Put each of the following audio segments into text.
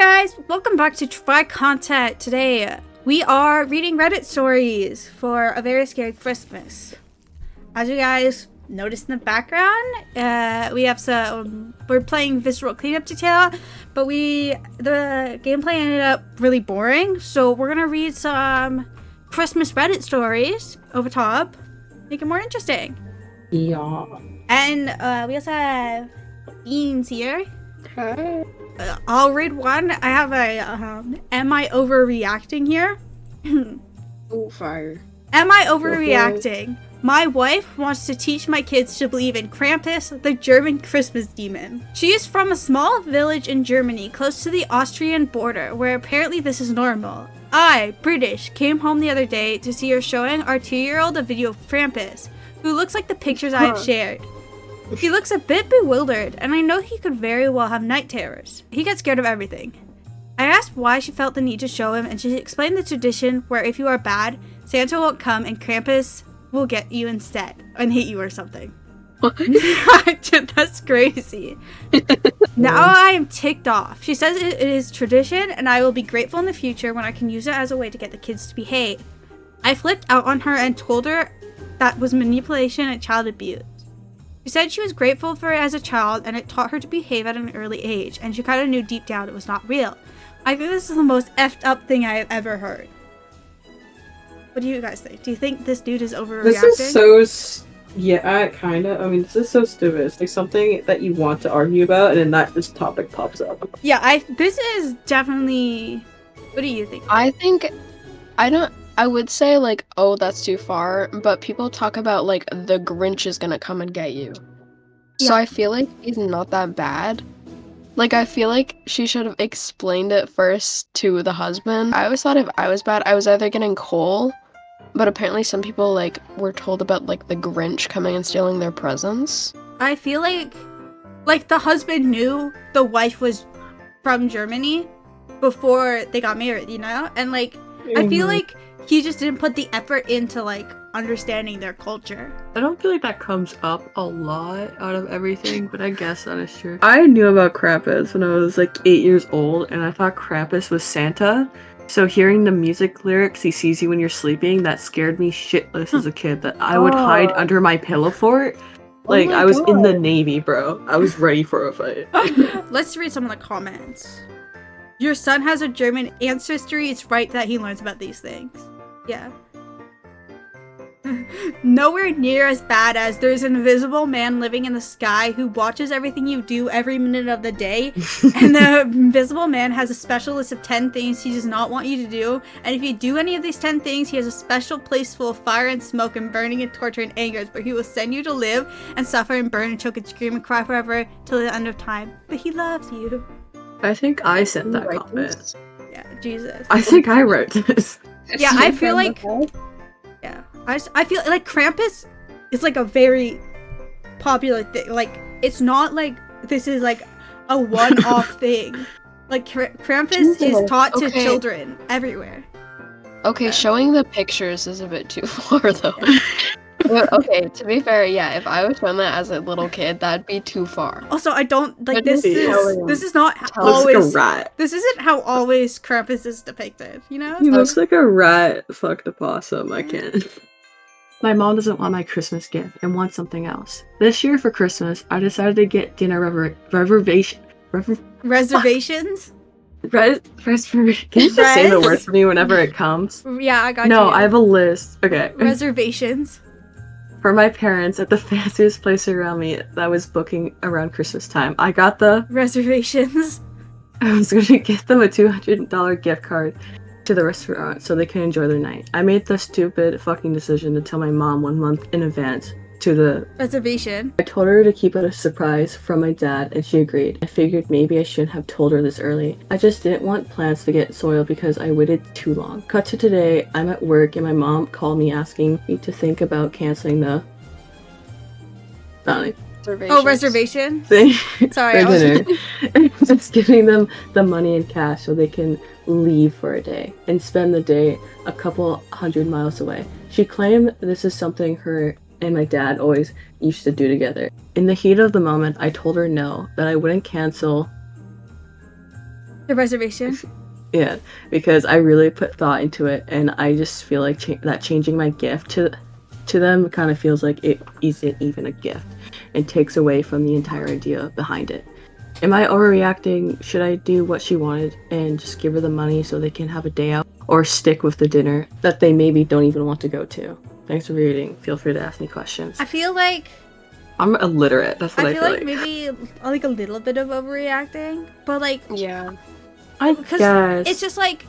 guys, welcome back to Tricontent. Today we are reading Reddit stories for a very scary Christmas. As you guys noticed in the background, we're playing visceral cleanup detail, but the gameplay ended up really boring, so we're gonna read some Christmas Reddit stories over top, make it more interesting. Yeah. And we also have Beans here. Okay. I'll read one. I have a, am I overreacting here? Oh, fire. Am I overreacting? My wife wants to teach my kids to believe in Krampus, the German Christmas demon. She is from a small village in Germany, close to the Austrian border, where apparently this is normal. I, British, came home the other day to see her showing our 2-year-old a video of Krampus, who looks like the pictures I have shared. He looks a bit bewildered, and I know he could very well have night terrors. He gets scared of everything. I asked why she felt the need to show him, and she explained the tradition where if you are bad, Santa won't come and Krampus will get you instead and hit you or something. What? That's crazy. Now I am ticked off. She says it is tradition, and I will be grateful in the future when I can use it as a way to get the kids to behave. I flipped out on her and told her that was manipulation and child abuse. She said she was grateful for it as a child and it taught her to behave at an early age, and she kind of knew deep down it was not real. I think this is the most effed up thing I have ever heard. What do you guys think? Do you think this dude is overreacting? This is so... Yeah, kinda. I mean, this is so stupid. It's like something that you want to argue about, and then this topic pops up. Yeah, this is definitely... What do you think? I would say, like, oh, that's too far, but people talk about, like, the Grinch is gonna come and get you. Yeah. So I feel like he's not that bad. Like, I feel like she should have explained it first to the husband. I always thought if I was bad, I was either getting coal, but apparently some people, like, were told about, like, the Grinch coming and stealing their presents. I feel like, the husband knew the wife was from Germany before they got married, you know? And, like, I feel like he just didn't put the effort into, like, understanding their culture. I don't feel like that comes up a lot out of everything, but I guess that is true. I knew about Krampus when I was like 8 years old, and I thought Krampus was Santa. So hearing the music lyrics, he sees you when you're sleeping, that scared me shitless as a kid, that I would hide under my pillow for it. Like, I was in the Navy, bro. I was ready for a fight. Let's read some of the comments. Your son has a German ancestry. It's right that he learns about these things. Yeah. Nowhere near as bad as there's an invisible man living in the sky who watches everything you do every minute of the day, and the invisible man has a special list of 10 things he does not want you to do, and if you do any of these 10 things, he has a special place full of fire and smoke and burning and torture and anger where he will send you to live and suffer and burn and choke and scream and cry forever till the end of time. But he loves you. I think I sent that comment. Yeah, Jesus. I think I wrote this. Yeah, I feel like... Yeah. I feel like Krampus is like a very popular thing. Like, it's not like this is like a one-off thing. Like, Krampus is taught to children everywhere. Okay, Yeah. Showing the pictures is a bit too far, though. But, okay, to be fair, yeah, if I was shown that as a little kid, that'd be too far. Also, I don't like this Looks is not Looks like always a rat. this isn't how always Krampus is depicted, you know? He looks like a rat fucked up awesome. I can't. My mom doesn't want my Christmas gift and wants something else. This year for Christmas, I decided to get dinner reservations? Can you just say the word for me whenever it comes? Yeah, I got you. No, I have a list. Okay. Reservations. For my parents at the fanciest place around me that was booking around Christmas time. I got the reservations. I was going to get them a $200 gift card to the restaurant so they can enjoy their night. I made the stupid fucking decision to tell my mom 1 month in advance to the reservation. I told her to keep it a surprise from my dad, and she agreed. I figured maybe I shouldn't have told her this early. I just didn't want plans to get soiled because I waited too long. Cut to today, I'm at work and my mom called me asking me to think about canceling the reservation thing. Sorry, for dinner. Just giving them the money in cash so they can leave for a day and spend the day a couple 100 miles away. She claimed this is something her and my dad always used to do together. In the heat of the moment, I told her no, that I wouldn't cancel The reservation? Yeah, because I really put thought into it, and I just feel like that changing my gift to them kind of feels like it isn't even a gift. It takes away from the entire idea behind it. Am I overreacting? Should I do what she wanted and just give her the money so they can have a day out? Or stick with the dinner that they maybe don't even want to go to? Thanks for reading. Feel free to ask me questions. I feel like I'm illiterate. That's what I feel like. Maybe like a little bit of overreacting, but like Yeah. I guess. it's just like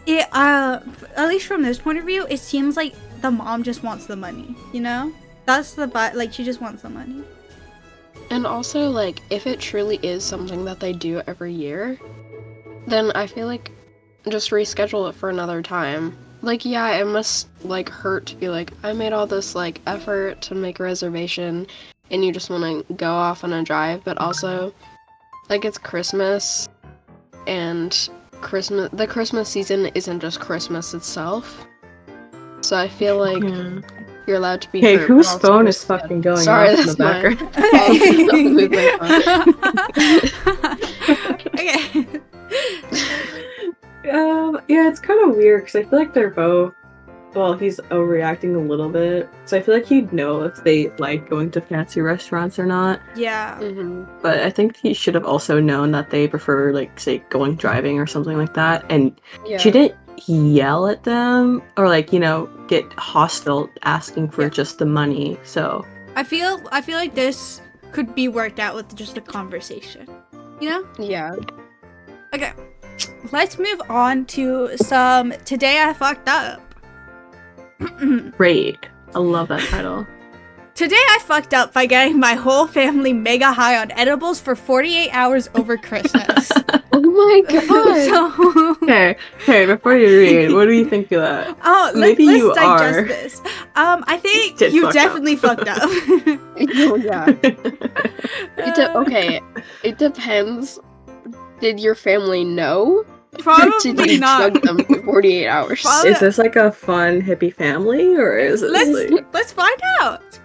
it. At least from this point of view, it seems like the mom just wants the money. You know, that's the vibe. Like she just wants the money. And also, like, if it truly is something that they do every year, then I feel like just reschedule it for another time. Like, yeah, it must, like, hurt to be like, I made all this, like, effort to make a reservation, and you just want to go off on a drive, but also, like, it's Christmas, and the Christmas season isn't just Christmas itself. So I feel like you're allowed to be Hey, hurt, whose but also phone is respect. fucking going Sorry, off in the background. Okay. Yeah, it's kind of weird because I feel like they're both. Well, he's overreacting a little bit, so I feel like he'd know if they like going to fancy restaurants or not. Yeah. Mm-hmm. But I think he should have also known that they prefer, like, say, going driving or something like that. And Yeah. she didn't yell at them or, like, you know, get hostile asking for just the money. So I feel like this could be worked out with just a conversation. You know? Yeah. Okay. Let's move on to some Today I Fucked Up. great. I love that title. Today I fucked up by getting my whole family mega high on edibles for 48 hours over Christmas. Oh my god. So, Hey, before you read, what do you think of that? Maybe let's you digest are. this. I think Did you fuck up. definitely fucked up. Oh yeah. Okay. It depends. Did your family know? Did Probably you not. chug them for 48 hours? Probably- Is this like a fun hippie family, or is it like... Let's find out.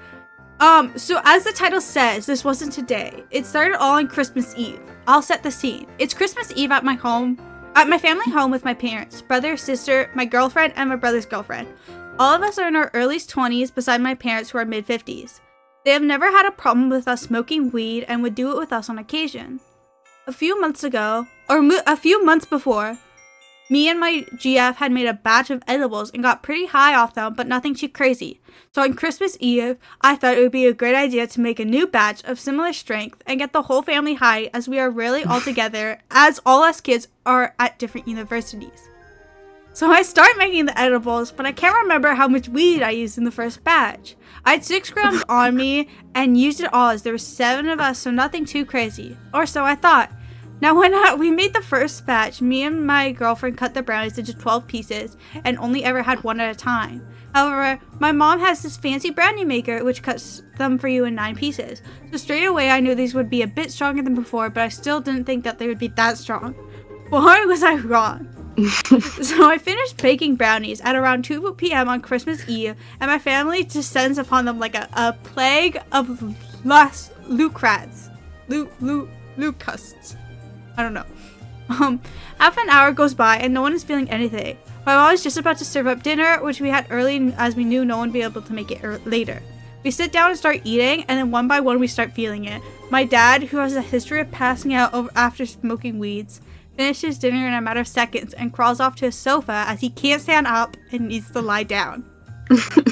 So as the title says, this wasn't today. It started all on Christmas Eve. I'll set the scene. It's Christmas Eve at my family home with my parents, brother, sister, my girlfriend, and my brother's girlfriend. All of us are in our early 20s beside my parents who are mid-50s. They have never had a problem with us smoking weed and would do it with us on occasion. A few months before, me and my GF had made a batch of edibles and got pretty high off them, but nothing too crazy. So on Christmas Eve, I thought it would be a great idea to make a new batch of similar strength and get the whole family high, as we are rarely all together, as all us kids are at different universities. So I start making the edibles, but I can't remember how much weed I used in the first batch. I had 6 grams on me and used it all, as there were 7 of us, so nothing too crazy. Or so I thought. Now, when we made the first batch, me and my girlfriend cut the brownies into 12 pieces and only ever had one at a time. However, my mom has this fancy brownie maker which cuts them for you in 9 pieces. So straight away I knew these would be a bit stronger than before, but I still didn't think that they would be that strong. Boy, was I wrong. So I finished baking brownies at around 2 p.m. on Christmas Eve, and my family descends upon them like a plague of locusts. I don't know. Half an hour goes by and no one is feeling anything. My mom is just about to serve up dinner, which we had early as we knew no one would be able to make it later. We sit down and start eating, and then one by one we start feeling it. My dad, who has a history of passing out after smoking weeds, finishes dinner in a matter of seconds and crawls off to his sofa as he can't stand up and needs to lie down.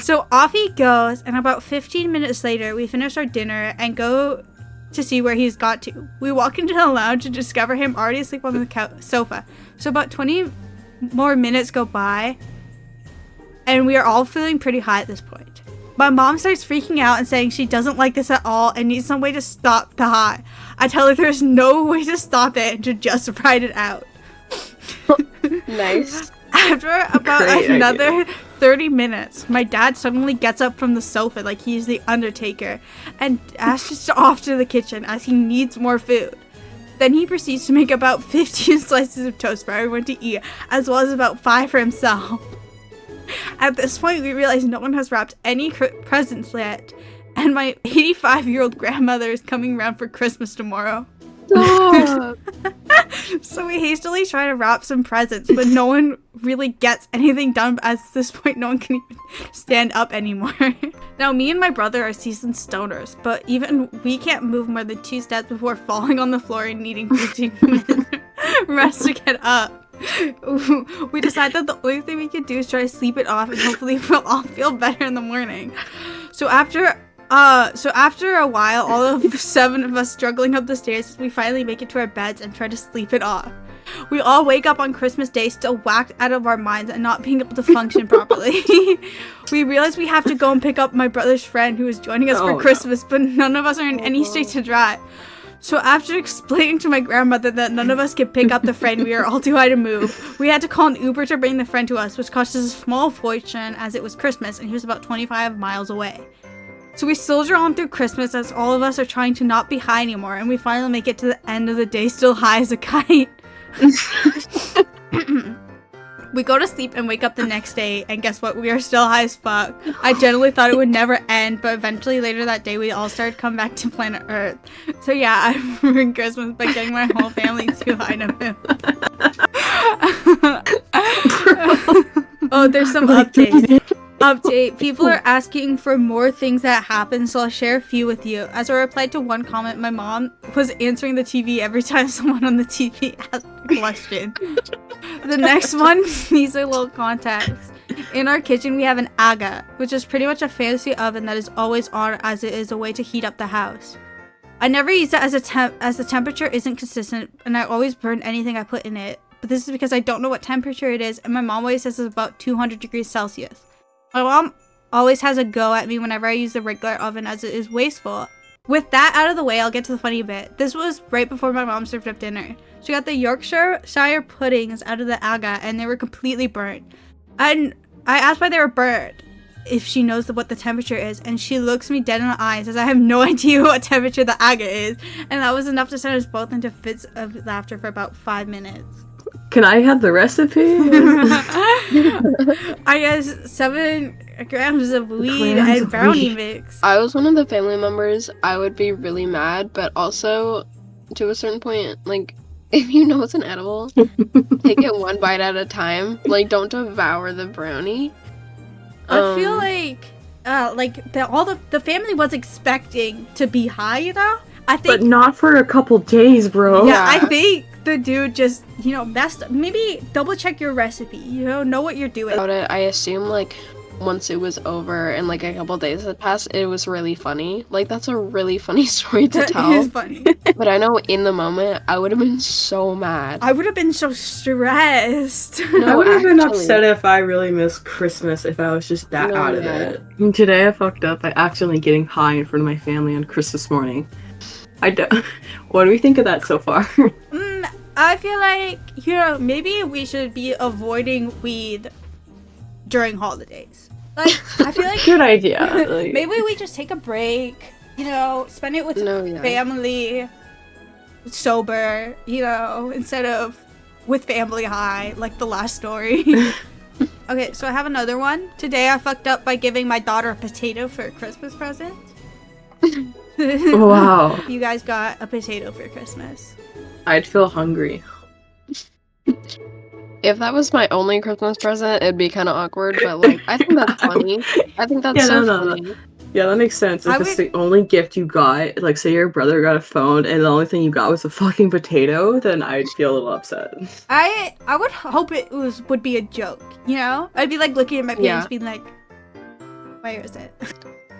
So off he goes, and about 15 minutes later we finish our dinner and go to see where he's got to. We walk into the lounge and discover him already asleep on the sofa. So about 20 more minutes go by, and we are all feeling pretty high at this point. My mom starts freaking out and saying she doesn't like this at all and needs some way to stop the high. I tell her there's no way to stop it and to just ride it out. Nice. After about Great another 30 minutes, my dad suddenly gets up from the sofa like he's the Undertaker and asks off to the kitchen as he needs more food. Then he proceeds to make about 15 slices of toast for everyone to eat, as well as about 5 for himself. At this point, we realize no one has wrapped any presents yet, and my 85-year-old grandmother is coming around for Christmas tomorrow. Stop. So we hastily try to wrap some presents, but no one really gets anything done. At this point, no one can even stand up anymore. Now, me and my brother are seasoned stoners, but even we can't move more than 2 steps before falling on the floor and needing 15 minutes rest to get up. We decided that the only thing we could do is try to sleep it off, and hopefully we'll all feel better in the morning. So after a while, all of 7 of us struggling up the stairs, we finally make it to our beds and try to sleep it off. We all wake up on Christmas Day still whacked out of our minds and not being able to function properly. We realize we have to go and pick up my brother's friend who is joining us for Christmas, but none of us are in any state to drive. So after explaining to my grandmother that none of us could pick up the friend, we are all too high to move. We had to call an Uber to bring the friend to us, which cost us a small fortune as it was Christmas and he was about 25 miles away. So we soldier on through Christmas as all of us are trying to not be high anymore, and we finally make it to the end of the day still high as a kite. We go to sleep and wake up the next day, and guess what? We are still high as fuck. I generally thought it would never end, but eventually later that day we all started coming back to planet Earth. So yeah, I ruined Christmas by getting my whole family too high to move. Oh, there's some updates. Update. People are asking for more things that happen, so I'll share a few with you. As a reply to one comment, my mom was answering the TV every time someone on the TV asked a question. The next one needs a little context. In our kitchen, we have an aga, which is pretty much a fancy oven that is always on as it is a way to heat up the house. I never use it as the temperature isn't consistent, and I always burn anything I put in it. But this is because I don't know what temperature it is, and my mom always says it's about 200 degrees Celsius. My mom always has a go at me whenever I use the regular oven as it is wasteful. With that out of the way, I'll get to the funny bit. This was right before my mom served up dinner. She got the Yorkshire puddings out of the aga and they were completely burnt. And I asked why they were burnt, if she knows what the temperature is, and she looks me dead in the eye and says I have no idea what temperature the aga is. And that was enough to send us both into fits of laughter for about 5 minutes. Can I have the recipe? I guess 7 grams of weed and brownie mix. I was one of the family members. I would be really mad, but also to a certain point, like, if you know it's an edible, take it one bite at a time. Like, don't devour the brownie. I feel like the family was expecting to be high, you know? I think, but not for a couple days, bro. Yeah, I think the dude just, messed up. Maybe double check your recipe, know what you're doing. About it, I assume, like, once it was over and, like, a couple days had passed, it was really funny. Like, that's a really funny story to tell. It is funny. But I know in the moment, I would have been so mad. I would have been so stressed. No, I would have been actually. upset if I really missed Christmas if I was just that out of it. And today I fucked up by accidentally getting high in front of my family on Christmas morning. What do we think of that so far? I feel like, maybe we should be avoiding weed during holidays. Like, I feel like Good idea. Like, maybe we just take a break, spend it with family, sober, instead of with family high, like the last story. Okay, so I have another one. Today I fucked up by giving my daughter a potato for a Christmas present. wow. You guys got a potato for Christmas. I'd feel hungry. If that was my only Christmas present, it'd be kind of awkward, but, like, I think that's funny. I think that's funny. Yeah, that makes sense. If it's the only gift you got, like, say your brother got a phone and the only thing you got was a fucking potato, then I'd feel a little upset. I would hope it would be a joke, I'd be, like, looking at my parents being like, where is it?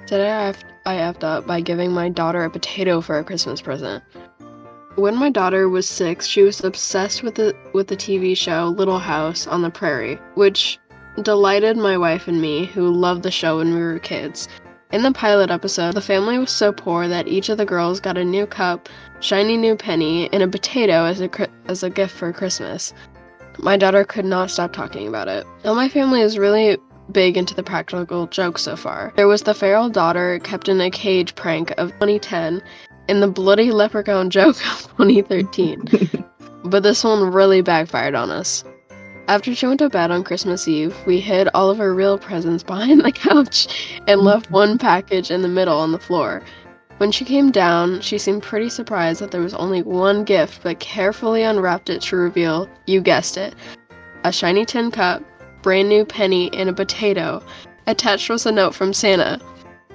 Today I effed up by giving my daughter a potato for a Christmas present. When my daughter was 6, she was obsessed with the TV show Little House on the Prairie, which delighted my wife and me, who loved the show when we were kids. In the pilot episode, the family was so poor that each of the girls got a new cup, shiny new penny, and a potato as a gift for Christmas. My daughter could not stop talking about it. Now my family is really big into the practical jokes so far. There was the feral daughter kept in a cage prank of 2010, and the bloody leprechaun joke of 2013. But this one really backfired on us. After she went to bed on Christmas Eve, we hid all of her real presents behind the couch and left one package in the middle on the floor. When she came down, she seemed pretty surprised that there was only one gift, but carefully unwrapped it to reveal, you guessed it, a shiny tin cup, brand new penny, and a potato. Attached was a note from Santa.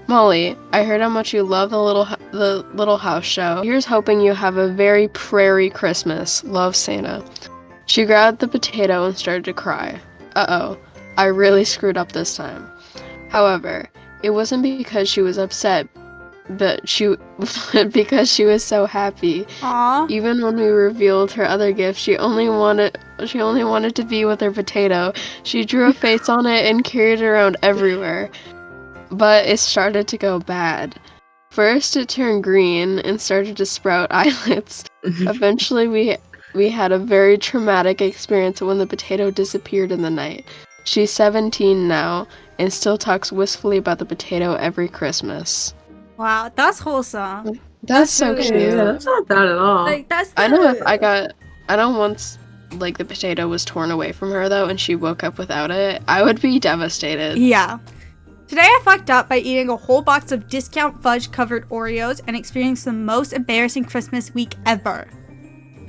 Molly, I heard how much you love the Little House show. Here's hoping you have a very prairie Christmas. Love, Santa. She grabbed the potato and started to cry. Uh-oh, I really screwed up this time. However, it wasn't because she was upset, but because she was so happy. Aw. Even when we revealed her other gift, she only wanted to be with her potato. She drew a face on it and carried it around everywhere. But it started to go bad. First, it turned green and started to sprout eyelets. Eventually, we had a very traumatic experience when the potato disappeared in the night. She's 17 now and still talks wistfully about the potato every Christmas. Wow, that's wholesome. That's so really cute. Yeah, that's not bad at all. Like, that's I know the- I know once, like, the potato was torn away from her, though, and she woke up without it, I would be devastated. Yeah. Today I fucked up by eating a whole box of discount fudge-covered Oreos and experienced the most embarrassing Christmas week ever.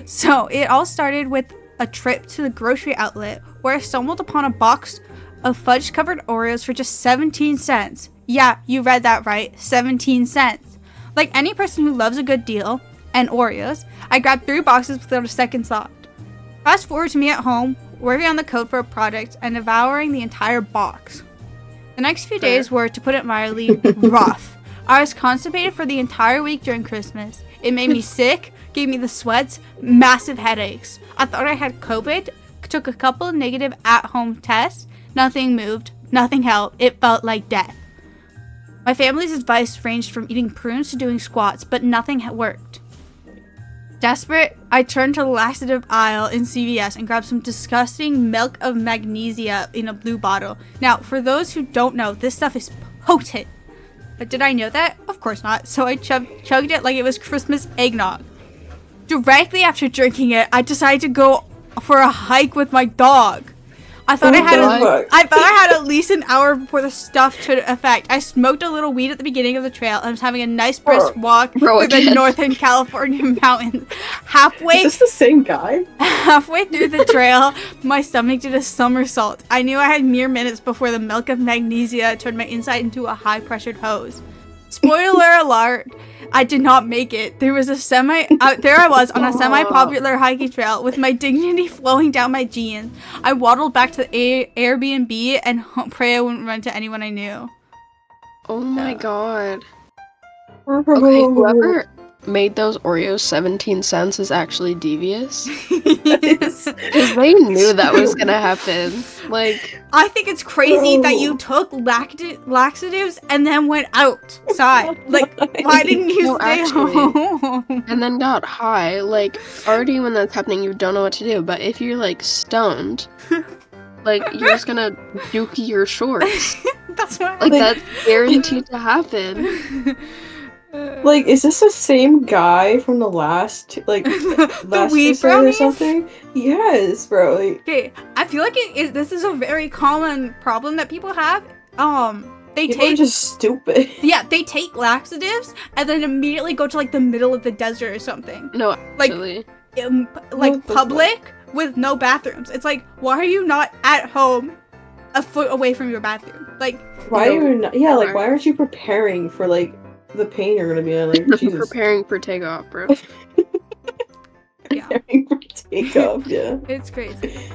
So, it all started with a trip to the grocery outlet where I stumbled upon a box of fudge-covered Oreos for just 17 cents. Yeah, you read that right, 17 cents. Like any person who loves a good deal, and Oreos, I grabbed 3 boxes without a second thought. Fast forward to me at home, working on the code for a project, and devouring the entire box. The next few days were, to put it mildly, rough. I was constipated for the entire week during Christmas. It made me sick, gave me the sweats, massive headaches. I thought I had COVID, took a couple of negative at-home tests, nothing moved, nothing helped, it felt like death. My family's advice ranged from eating prunes to doing squats, but nothing worked. Desperate, I turned to the laxative aisle in CVS and grabbed some disgusting milk of magnesia in a blue bottle. Now, for those who don't know, this stuff is potent. But did I know that? Of course not. So I chugged it like it was Christmas eggnog. Directly after drinking it, I decided to go for a hike with my dog. I thought I had at least an hour before the stuff took effect. I smoked a little weed at the beginning of the trail and was having a nice brisk walk through the Northern California mountains. Is this the same guy? Halfway through the trail, my stomach did a somersault. I knew I had mere minutes before the milk of magnesia turned my inside into a high-pressured hose. Spoiler alert, I did not make it. There I was on a semi-popular hiking trail with my dignity flowing down my jeans. I waddled back to the Airbnb and pray I wouldn't run into anyone I knew. Oh my god. Okay, whoever made those Oreos 17 cents is actually devious. Because they knew that was gonna happen. Like, I think it's crazy that you took laxatives and then went outside. Like, why didn't you stay home? And then got high. Like, already when that's happening, you don't know what to do. But if you're, like, stoned, like, you're just gonna dookie your shorts. That's what Like, that's guaranteed to happen. Like, is this the same guy from the last the episode weed or brownies? something? Yes, bro. Like, Okay, I feel like this is a very common problem that people have. They people are take just stupid. Yeah, they take laxatives and then immediately go to like the middle of the desert or something. No, Like, actually. What the Public with no bathrooms. It's like, why are you not at home a foot away from your bathroom? Like, Why You know, are you not? Yeah, like, why aren't you preparing for like the pain you're gonna be in? Like, Jesus. Preparing for takeoff, bro. yeah, Preparing for takeoff. Yeah. it's crazy.